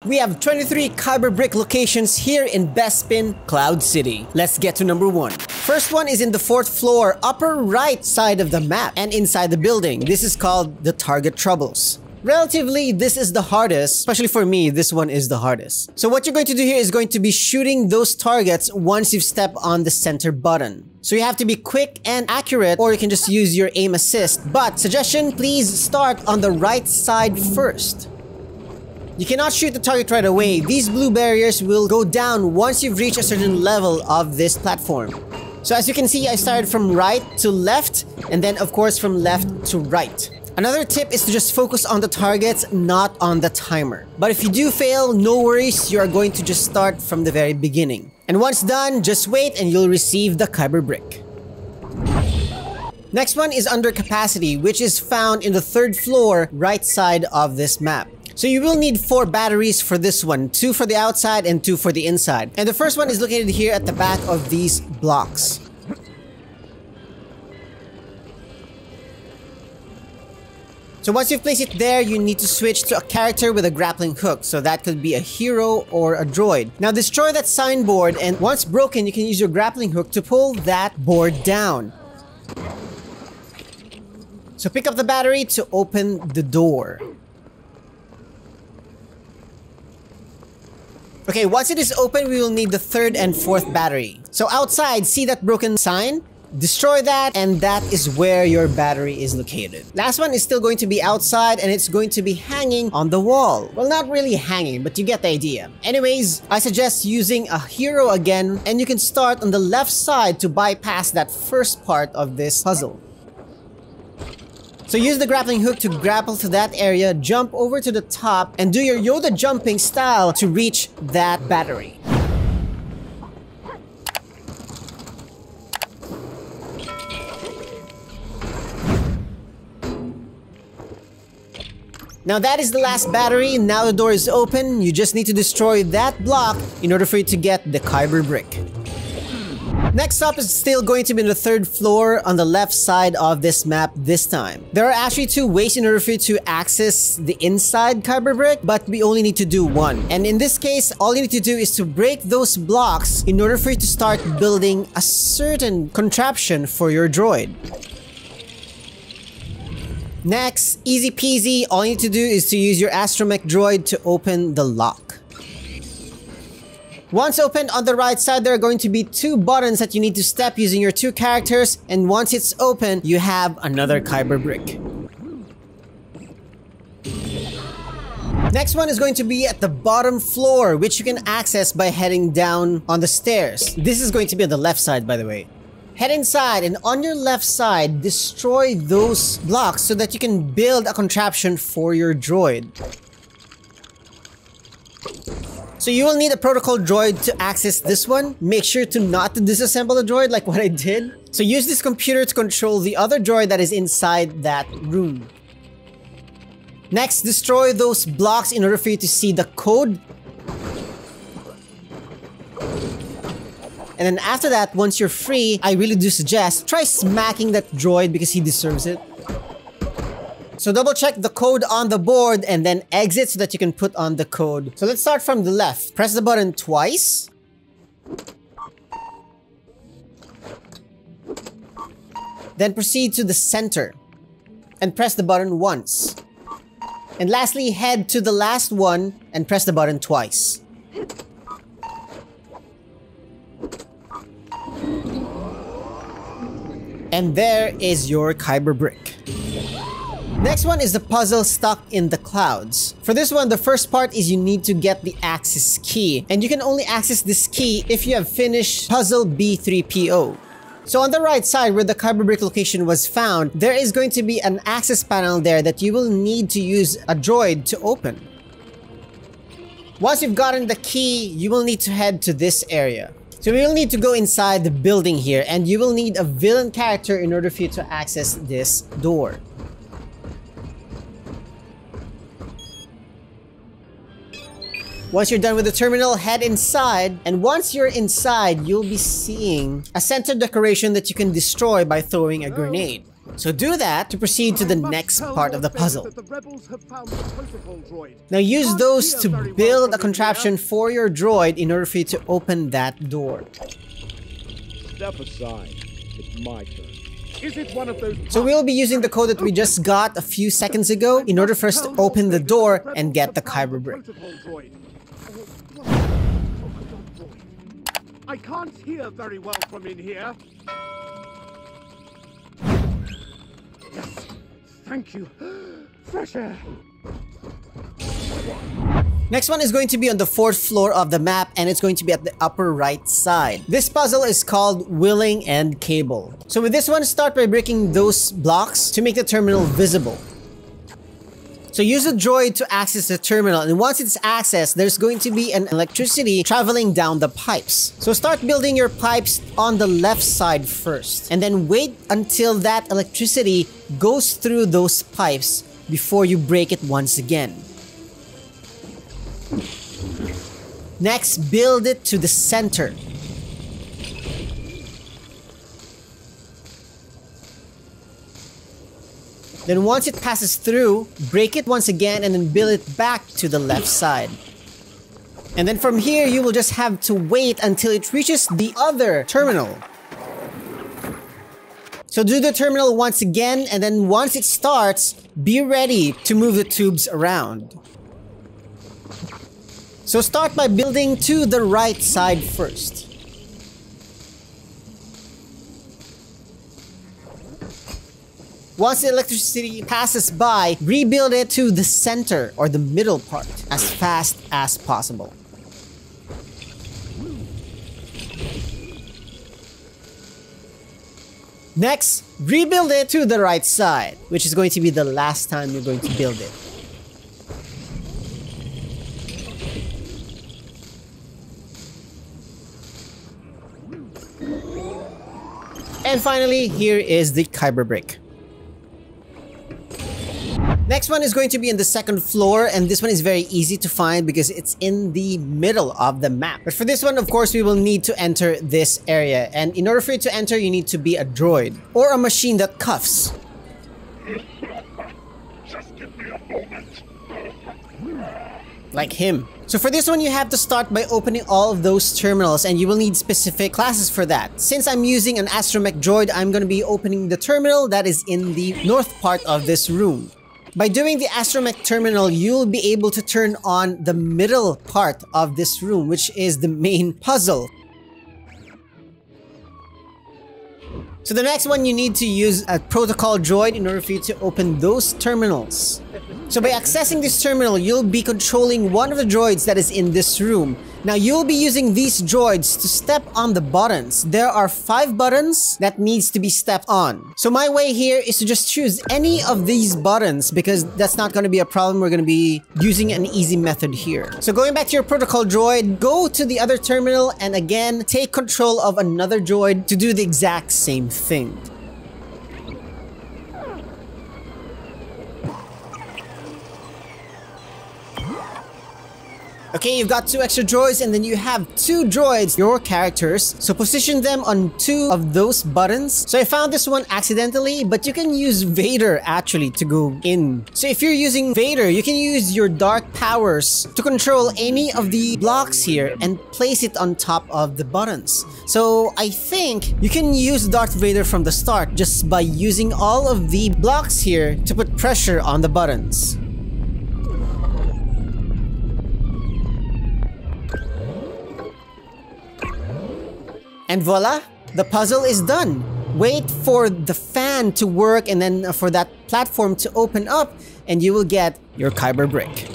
We have 23 Kyber Brick locations here in Bespin, Cloud City. Let's get to number 1. First one is in the 4th floor, upper right side of the map and inside the building. This is called the Target Troubles. Relatively, this is the hardest, especially for me, this one is the hardest. So what you're going to do here is going to be shooting those targets once you step on the center button. So you have to be quick and accurate, or you can just use your aim assist. But suggestion, please start on the right side first. You cannot shoot the target right away. These blue barriers will go down once you've reached a certain level of this platform. So as you can see, I started from right to left, and then of course from left to right. Another tip is to just focus on the targets, not on the timer. But if you do fail, no worries, you are going to just start from the very beginning. And once done, just wait and you'll receive the Kyber Brick. Next one is under capacity, which is found in the 3rd floor right side of this map. So you will need 4 batteries for this one, 2 for the outside and 2 for the inside. And the first one is located here at the back of these blocks. So once you've placed it there, you need to switch to a character with a grappling hook. So that could be a hero or a droid. Now destroy that signboard, and once broken, you can use your grappling hook to pull that board down. So pick up the battery to open the door. Okay, once it is open, we will need the 3rd and 4th battery. So outside, see that broken sign? Destroy that, and that is where your battery is located. Last one is still going to be outside, and it's going to be hanging on the wall. Well, not really hanging, but you get the idea. Anyways, I suggest using a hero again, and you can start on the left side to bypass that first part of this puzzle. So use the grappling hook to grapple to that area, jump over to the top, and do your Yoda jumping style to reach that battery. Now that is the last battery. Now the door is open. You just need to destroy that block in order for you to get the Kyber Brick. Next up is still going to be in the 3rd floor on the left side of this map this time. There are actually 2 ways in order for you to access the inside Kyber Brick, but we only need to do one. And in this case, all you need to do is to break those blocks in order for you to start building a certain contraption for your droid. Next, easy peasy, all you need to do is to use your astromech droid to open the lock. Once opened, on the right side, there are going to be 2 buttons that you need to step using your 2 characters, and once it's open, you have another Kyber Brick. Next one is going to be at the bottom floor, which you can access by heading down on the stairs. This is going to be on the left side, by the way. Head inside, and on your left side, destroy those blocks so that you can build a contraption for your droid. So you will need a protocol droid to access this one. Make sure to not to disassemble the droid like what I did. So use this computer to control the other droid that is inside that room. Next, destroy those blocks in order for you to see the code. And then after that, once you're free, I really do suggest try smacking that droid because he deserves it. So double check the code on the board and then exit so that you can put on the code. So let's start from the left. Press the button twice. Then proceed to the center and press the button once. And lastly, head to the last one and press the button twice. And there is your Kyber Brick. Next one is the puzzle stuck in the clouds. For this one, the first part is you need to get the access key. And you can only access this key if you have finished puzzle B3PO. So on the right side where the Kyber Brick location was found, there is going to be an access panel there that you will need to use a droid to open. Once you've gotten the key, you will need to head to this area. So we will need to go inside the building here, and you will need a villain character in order for you to access this door. Once you're done with the terminal, head inside, and once you're inside, you'll be seeing a center decoration that you can destroy by throwing a grenade. So do that to proceed to the next part of the puzzle. Now use those to build a contraption for your droid in order for you to open that door. Step aside. It's my turn. Is it one of those? So we'll be using the code that we just got a few seconds ago in order for us to open the door and get the Kyber Brick. I can't hear very well from in here. Yes, thank you. Fresh air. Next one is going to be on the 4th floor of the map, and it's going to be at the upper right side. This puzzle is called Willing and Cable. So with this one, start by breaking those blocks to make the terminal visible. So use a droid to access the terminal, and once it's accessed, there's going to be an electricity traveling down the pipes. So start building your pipes on the left side first, and then wait until that electricity goes through those pipes before you break it once again. Next, build it to the center. Then once it passes through, break it once again and then build it back to the left side. And then from here, you will just have to wait until it reaches the other terminal. So do the terminal once again, and then once it starts, be ready to move the tubes around. So start by building to the right side first. Once the electricity passes by, rebuild it to the center or the middle part as fast as possible. Next, rebuild it to the right side, which is going to be the last time you're going to build it. And finally, here is the Kyber Brick. Next one is going to be in the 2nd floor, and this one is very easy to find because it's in the middle of the map. But for this one, of course, we will need to enter this area. And in order for you to enter, you need to be a droid or a machine that cuffs. Just give me a moment. Like him. So for this one, you have to start by opening all of those terminals, and you will need specific classes for that. Since I'm using an astromech droid, I'm going to be opening the terminal that is in the north part of this room. By doing the astromech terminal, you'll be able to turn on the middle part of this room, which is the main puzzle. So the next one, you need to use a protocol droid in order for you to open those terminals. So by accessing this terminal, you'll be controlling one of the droids that is in this room. Now you'll be using these droids to step on the buttons. There are 5 buttons that needs to be stepped on. So my way here is to just choose any of these buttons because that's not going to be a problem. We're going to be using an easy method here. So going back to your protocol droid, go to the other terminal and again, take control of another droid to do the exact same thing. Okay, you've got 2 extra droids and then you have 2 droids, your characters. So position them on 2 of those buttons. So I found this one accidentally, but you can use Vader actually to go in. So if you're using Vader, you can use your dark powers to control any of the blocks here and place it on top of the buttons. So I think you can use Darth Vader from the start just by using all of the blocks here to put pressure on the buttons. And voila, the puzzle is done. Wait for the fan to work and then for that platform to open up and you will get your Kyber Brick.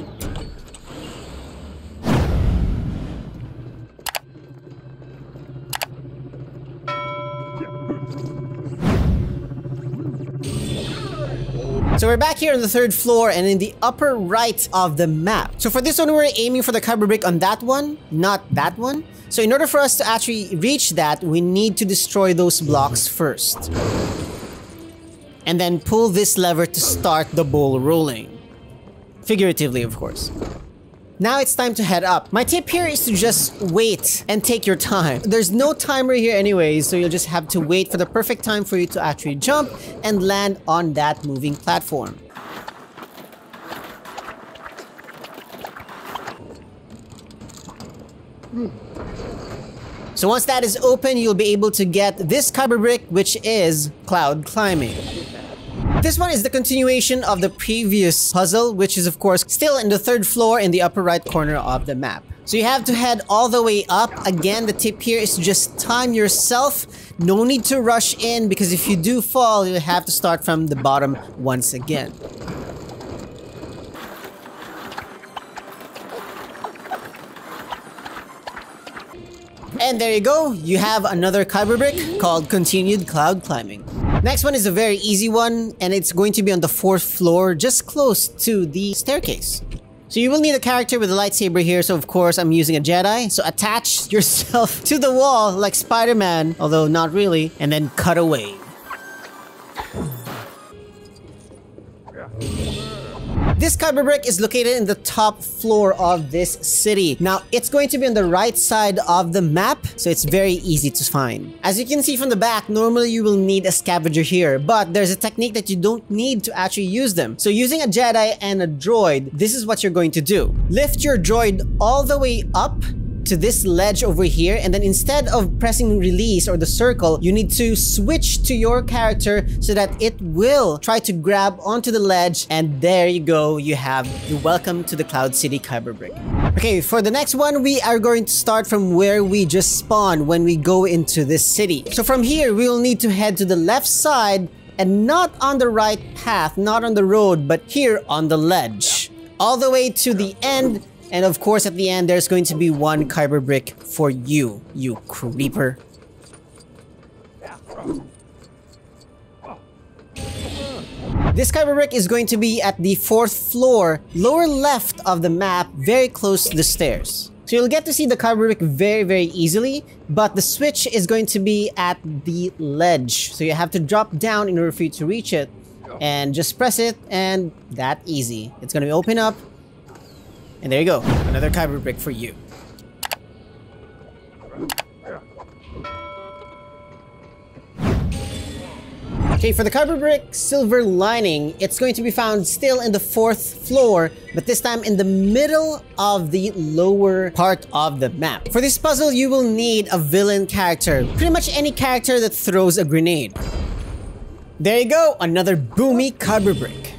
So we're back here on the 3rd floor and in the upper right of the map. So for this one, we're aiming for the Kyber Brick on that one, not that one. So in order for us to actually reach that, we need to destroy those blocks first. And then pull this lever to start the ball rolling. Figuratively, of course. Now it's time to head up. My tip here is to just wait and take your time. There's no timer here anyways, so you'll just have to wait for the perfect time for you to actually jump and land on that moving platform. So once that is open, you'll be able to get this Kyber brick, which is cloud climbing. This one is the continuation of the previous puzzle, which is of course still in the 3rd floor in the upper right corner of the map. So you have to head all the way up. Again, the tip here is to just time yourself. No need to rush in, because if you do fall, you'll have to start from the bottom once again. And there you go, you have another Kyber brick called Continued Cloud Climbing. Next one is a very easy one, and it's going to be on the 4th floor, just close to the staircase. So you will need a character with a lightsaber here, so of course I'm using a Jedi. So attach yourself to the wall like Spider-Man, although not really, and then cut away. This Kyber brick is located in the top floor of this city. Now, it's going to be on the right side of the map, so it's very easy to find. As you can see from the back, normally you will need a scavenger here, but there's a technique that you don't need to actually use them. So using a Jedi and a droid, this is what you're going to do. Lift your droid all the way up to this ledge over here, and then instead of pressing release or the circle, you need to switch to your character so that it will try to grab onto the ledge, and there you go, you have the welcome to the Cloud City Kyber brick. Okay, for the next one, we are going to start from where we just spawned when we go into this city. So from here, we will need to head to the left side, and not on the right path, not on the road, but here on the ledge. All the way to the end. And of course, at the end, there's going to be one Kyber brick for you, you creeper. This Kyber brick is going to be at the 4th floor, lower left of the map, very close to the stairs. So you'll get to see the Kyber brick very, very easily, but the switch is going to be at the ledge. So you have to drop down in order for you to reach it, and just press it, and that easy. It's going to open up. And there you go, another Kyber brick for you. Okay, for the Kyber brick silver lining, it's going to be found still in the 4th floor, but this time in the middle of the lower part of the map. For this puzzle, you will need a villain character, pretty much any character that throws a grenade. There you go, another boomy Kyber brick.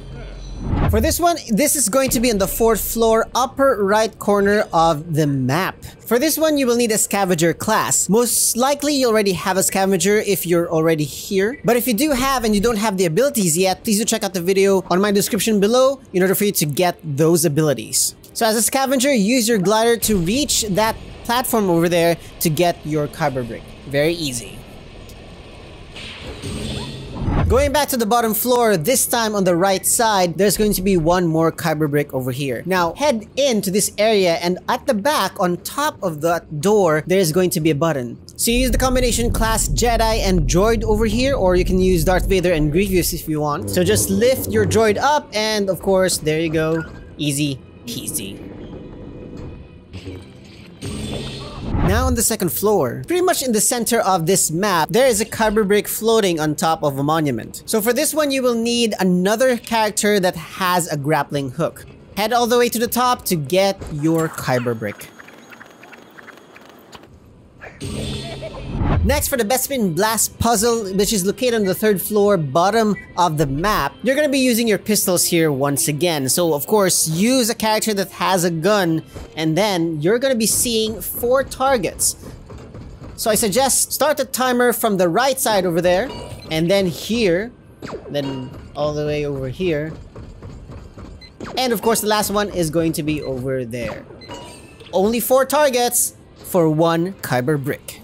For this one, this is going to be on the 4th floor, upper right corner of the map. For this one, you will need a scavenger class. Most likely, you already have a scavenger if you're already here. But if you do have and you don't have the abilities yet, please do check out the video on my description below in order for you to get those abilities. So as a scavenger, use your glider to reach that platform over there to get your Kyber brick. Very easy. Going back to the bottom floor, this time on the right side, there's going to be one more Kyber brick over here. Now, head into this area, and at the back, on top of that door, there's going to be a button. So you use the combination class Jedi and Droid over here, or you can use Darth Vader and Grievous if you want. So just lift your droid up, and of course, there you go. Easy peasy. Now on the 2nd floor, pretty much in the center of this map, there is a Kyber brick floating on top of a monument. So for this one, you will need another character that has a grappling hook. Head all the way to the top to get your Kyber brick. Next, for the Bespin Blast puzzle, which is located on the 3rd floor, bottom of the map, you're going to be using your pistols here once again. So, of course, use a character that has a gun, and then you're going to be seeing 4 targets. So I suggest start the timer from the right side over there, and then here, then all the way over here. And of course, the last one is going to be over there. Only 4 targets for 1 Kyber brick.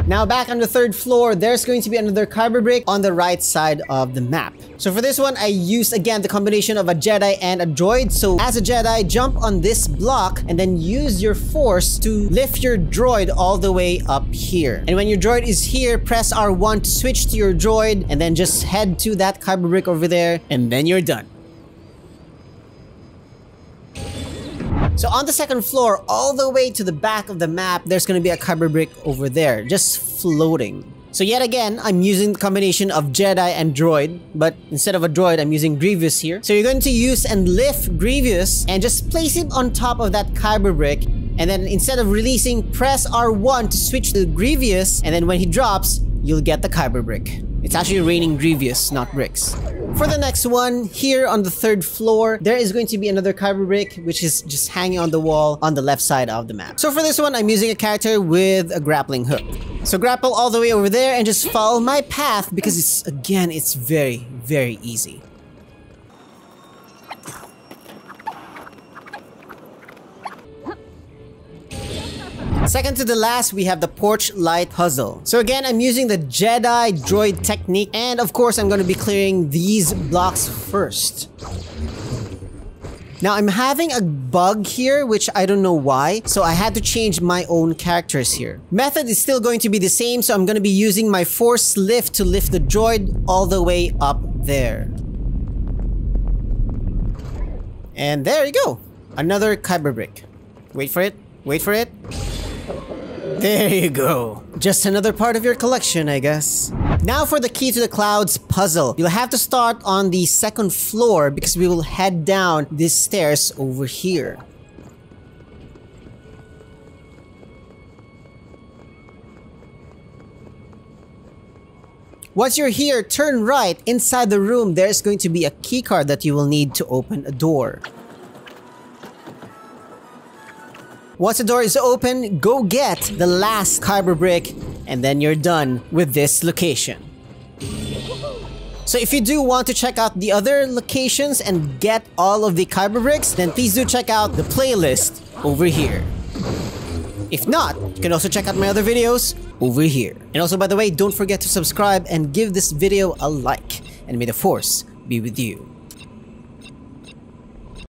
Now back on the 3rd floor, there's going to be another Kyber brick on the right side of the map. So for this one, I used again the combination of a Jedi and a droid. So as a Jedi, jump on this block and then use your force to lift your droid all the way up here. And when your droid is here, press R1 to switch to your droid, and then just head to that Kyber brick over there, and then you're done. So on the second floor, all the way to the back of the map, there's gonna be a Kyber Brick over there, just floating. So yet again, I'm using the combination of Jedi and Droid, but instead of a Droid, I'm using Grievous here. So you're going to use and lift Grievous and just place him on top of that Kyber Brick. And then instead of releasing, press R1 to switch to Grievous, and then when he drops, you'll get the Kyber Brick. It's actually raining Grievous, not bricks. For the next one, here on the third floor, there is going to be another Kyber Brick, which is just hanging on the wall on the left side of the map. So for this one, I'm using a character with a grappling hook. So grapple all the way over there and just follow my path because it's very, very easy. Second to the last, we have the Porch Light puzzle. So again, I'm using the Jedi Droid technique, and of course, I'm going to be clearing these blocks first. Now, I'm having a bug here, which I don't know why, so I had to change my own characters here. Method is still going to be the same, so I'm going to be using my Force Lift to lift the droid all the way up there. And there you go. Another Kyber Brick. Wait for it. Wait for it. There you go. Just another part of your collection, I guess. Now for the Key to the Clouds puzzle. You'll have to start on the second floor because we will head down these stairs over here. Once you're here, turn right. Inside the room, there's going to be a keycard that you will need to open a door. Once the door is open, go get the last Kyber Brick, and then you're done with this location. So if you do want to check out the other locations and get all of the Kyber Bricks, then please do check out the playlist over here. If not, you can also check out my other videos over here. And also, by the way, don't forget to subscribe and give this video a like. And may the Force be with you.